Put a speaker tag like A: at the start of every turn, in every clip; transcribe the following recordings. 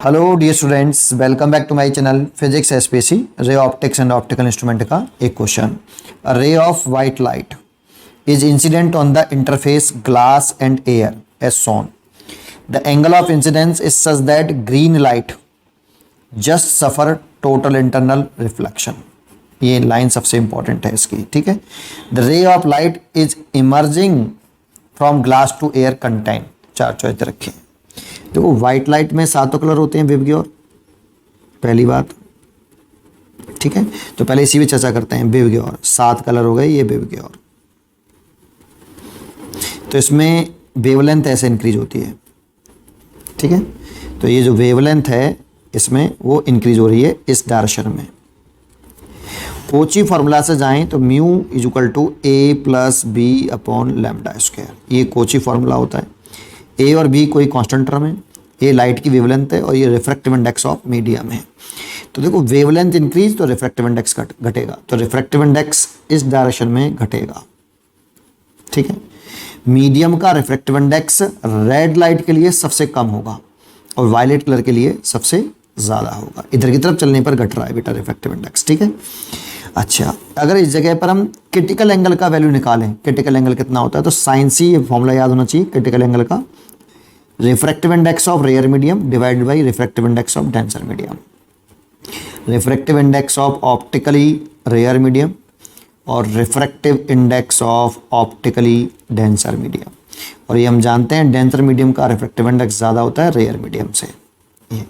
A: Hello dear students, welcome back to my channel physics SPC ray optics and optical instrument का एक question. A ray of white light is incident on the interface glass and air as shown. The angle of incidence is such that green light just suffer total internal reflection. ये line सबसे important है इसकी, ठीक है। The ray of light is emerging from glass to air contain. चार choice रखें। देखो, white light में सातों कलर होते हैं विव और पहली बात, ठीक है। तो पहले इसी पे चर्चा करते हैं। विव और 7 कलर हो गए, ये विव और। तो इसमें वेवलेंथ ऐसे इंक्रीज होती है, ठीक है। तो ये जो वेवलेंथ है इसमें वो इंक्रीज हो रही है इस डायरेक्शन में। कोची फॉर्मूला से जाएं तो mu is equal to a plus b upon lambda square. ये कोची फॉर्मूला होता है। ए और बी कोई कांस्टेंट टर्म है। ये लाइट की वेवलेंथ है और ये रिफ्रैक्टिव इंडेक्स ऑफ मीडियम है। तो देखो, वेवलेंथ इंक्रीज तो रिफ्रैक्टिव इंडेक्स घटेगा, तो रिफ्रैक्टिव इंडेक्स इस डायरेक्शन में घटेगा, ठीक है। मीडियम का रिफ्रैक्टिव इंडेक्स रेड लाइट के लिए सबसे कम होगा और वायलेट कलर के लिए सबसे ज़्यादा होगा। इधर की तरफ चलने पर घट रहा है बेटा रिफ्रैक्टिव इंडेक्स, ठीक है। अच्छा, अगर इस जगह पर हम क्रिटिकल एंगल का वैल्यू निकालें, क्रिटिकल एंगल कितना होता है, तो साइन सी ये फॉर्मूला याद होना चाहिए क्रिटिकल एंगल का। Refractive index of rare medium divided by refractive index of denser medium. Refractive index of optically rare medium और refractive index of optically denser medium. और ये हम जानते हैं डेंसर मीडियम का रिफ्रैक्टिव इंडेक्स ज़्यादा होता है रेयर मीडियम से, ये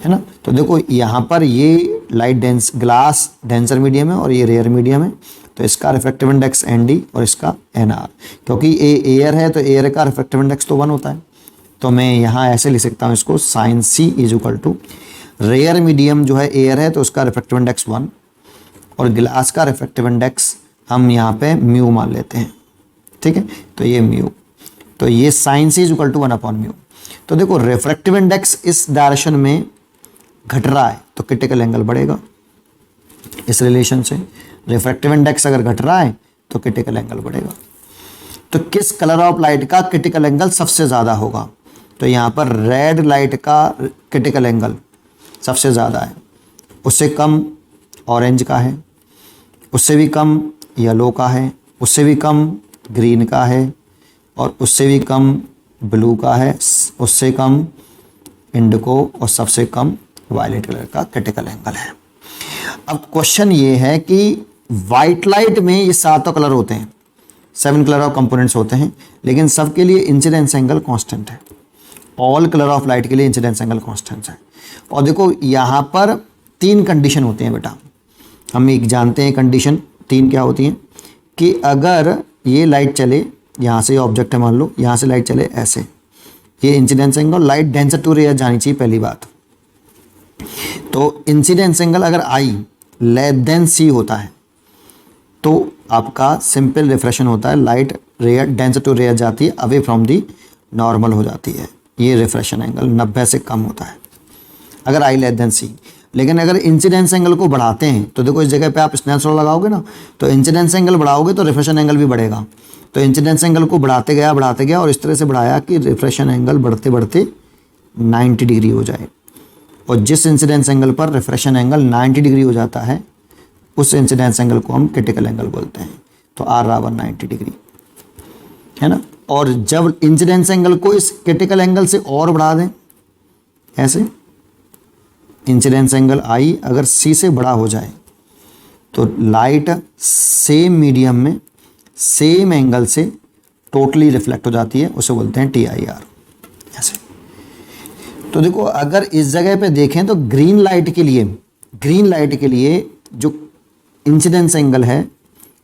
A: है ना। तो देखो, यहाँ पर ये light dense glass denser medium है और ये रेयर मीडियम है, तो इसका रिफ्रैक्टिव इंडेक्स ND और इसका NR। क्योंकि ये एयर है तो एयर का रिफ्रैक्टिव इंडेक्स तो 1 होता है। तो मैं यहाँ ऐसे लिख सकता हूँ इसको, sine C is equal to rare medium जो है एयर है तो उसका रिफ्रैक्टिव इंडेक्स 1 और ग्लास का रिफ्रैक्टिव इंडेक्स हम यहाँ पे म्यू मान लेते हैं, ठीक है। तो ये म्यू, तो ये sine C is equal to 1 upon mu. तो देखो, रिफ्रैक्टिव इंडेक्स इस डायरेक्शन में घट रहा है तो क्रिटिकल एंगल बढ़ेगा। इस रिलेशन से रिफ्रैक्टिव इंडेक्स अगर घट रहा है तो क्रिटिकल एंगल बढ़ेगा। तो किस कलर ऑफ लाइट का क्रिटिकल एंगल सबसे ज़्यादा होगा, तो यहाँ पर रेड लाइट का क्रिटिकल एंगल सबसे ज़्यादा है। उससे कम ऑरेंज का है, उससे भी कम येलो का है, उससे भी कम ग्रीन का है और उससे भी कम ब्लू का है, उससे कम इंडिको और सबसे कम वायलेट कलर का क्रिटिकल एंगल है। अब क्वेश्चन ये है कि वाइट लाइट में ये 7 कलर होते हैं, 7 कलर ऑफ कंपोनेंट्स होते हैं, लेकिन सबके लिए इंसिडेंस एंगल कांस्टेंट है। ऑल कलर ऑफ लाइट के लिए इंसिडेंस एंगल कांस्टेंट है। और देखो, यहाँ पर 3 कंडीशन होते हैं बेटा। हम एक जानते हैं कंडीशन 3 क्या होती हैं, कि अगर ये लाइट चले, यहाँ से ऑब्जेक्ट है मान लो, यहाँ से लाइट चले ऐसे, ये incidence angle, light denser to rare जानी चाहिए पहली बात। तो इंसिडेंस एंगल अगर I लेस देन C होता है तो आपका सिंपल रिफ्रैक्शन होता है, light rare denser to rare जाती है, अवे फ्रॉम दी नॉर्मल हो जाती है। ये रिफ्रैक्शन एंगल 90 से कम होता है अगर I लेस देन C। लेकिन अगर इंसिडेंस एंगल को बढ़ाते हैं तो देखो, इस जगह पे आप स्नेल्स लॉ लगाओगे ना, तो इंसिडेंस एंगल बढ़ाओगे तो रिफ्रैक्शन एंगल भी बढ़ेगा। तो इंसिडेंस एंगल को बढ़ाते गया और इस तरह से बढ़ाया कि रिफ्रैक्शन एंगल बढ़ते बढ़ते 90 डिग्री हो जाए। और जिस इंसिडेंस एंगल पर रिफ्रैक्शन एंगल 90 डिग्री हो जाता है उस इंसिडेंस एंगल को हम क्रिटिकल एंगल बोलते हैं। तो R बराबर 90 डिग्री है ना। और जब इंसिडेंस एंगल को इस क्रिटिकल एंगल से और बढ़ा दें, ऐसे इंसिडेंस एंगल I अगर C से बड़ा हो जाए तो लाइट सेम मीडियम में सेम एंगल से टोटली रिफ्लेक्ट हो जाती है, उसे बोलते हैं TIR ऐसे। तो देखो, अगर इस जगह पे देखें तो ग्रीन लाइट के लिए जो इंसिडेंस एंगल है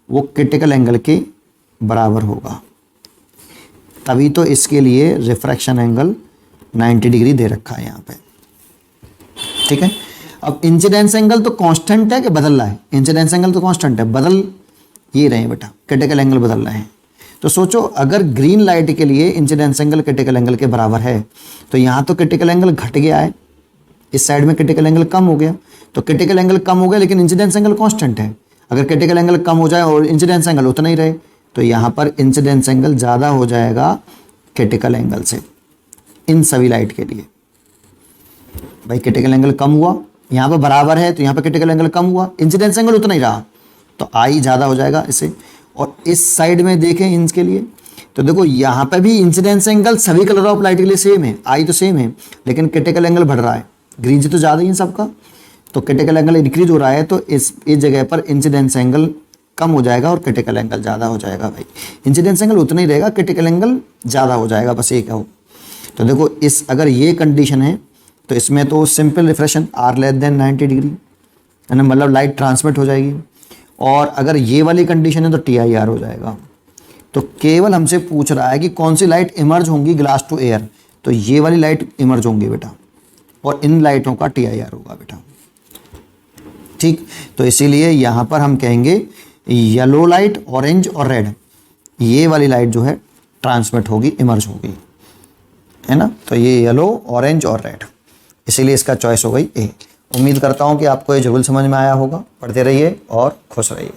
A: वो क्रिटिकल एंगल के बराबर होगा, तभी तो इसके लिए रिफ्रैक्शन एंगल 90 डिग्री दे रखा है यहाँ पे, ठीक है। अब इंसिडेंस एंगल तो कांस्टेंट है कि बदल रहा है, इंसिडेंस एंगल तो कांस्टेंट है, बदल ये रहे बेटा, क्रिटिकल एंगल बदल रहे हैं। तो सोचो, अगर ग्रीन लाइट के लिए इंसिडेंस एंगल क्रिटिकल एंगल के बराबर है तो यहाँ तो क्रिटिकल एंगल घट गया है, इस साइड में क्रिटिकल एंगल कम हो गया। तो क्रिटिकल एंगल कम हो गया लेकिन इंसिडेंस एंगल कांस्टेंट है। अगर क्रिटिकल एंगल कम हो जाए और इंसिडेंस एंगल उतना ही रहे तो यहाँ पर इंसिडेंस एंगल ज़्यादा हो जाएगा क्रिटिकल एंगल से इन सभी लाइट के लिए। भाई क्रिटिकल एंगल कम हुआ, यहाँ पे बराबर है तो यहाँ पे क्रिटिकल एंगल कम हुआ, इंसिडेंस एंगल उतना ही रहा, तो आई ज़्यादा हो जाएगा इसे। और इस साइड में देखें इंच के लिए, तो देखो यहाँ पे भी इंसिडेंस एंगल सभी कलर ऑफ लाइट के लिए सेम है, आई तो सेम है, लेकिन क्रिटिकल एंगल बढ़ रहा है, ग्रीज तो ज़्यादा ही है सबका, तो क्रिटिकल एंगल इंक्रीज हो रहा है, तो इस जगह पर इंसिडेंस एंगल कम हो जाएगा और क्रिटिकल एंगल ज़्यादा हो जाएगा। भाई इंसिडेंस एंगल उतना ही रहेगा, क्रिटिकल एंगल ज़्यादा हो जाएगा, बस ये कहो। तो देखो इस अगर ये कंडीशन है तो इसमें तो simple refraction R less than 90 degree है ना, मतलब लाइट ट्रांसमिट हो जाएगी। और अगर ये वाली कंडीशन है तो TIR हो जाएगा। तो केवल हमसे पूछ रहा है कि कौन सी लाइट इमर्ज होंगी ग्लास टू एयर, तो ये वाली लाइट इमर्ज होंगी बेटा, और इन लाइटों का TIR होगा बेटा। ठीक, तो इसीलिए यहाँ पर हम कहेंगे येलो लाइट, ऑरेंज और रेड, ये वाली लाइट जो है ट्रांसमिट होगी, इमर्ज होगी, है ना। तो ये येलो, ऑरेंज और रेड, इसीलिए इसका चॉइस हो गई ए। उम्मीद करता हूँ कि आपको ये जरूर समझ में आया होगा। पढ़ते रहिए और खुश रहिए।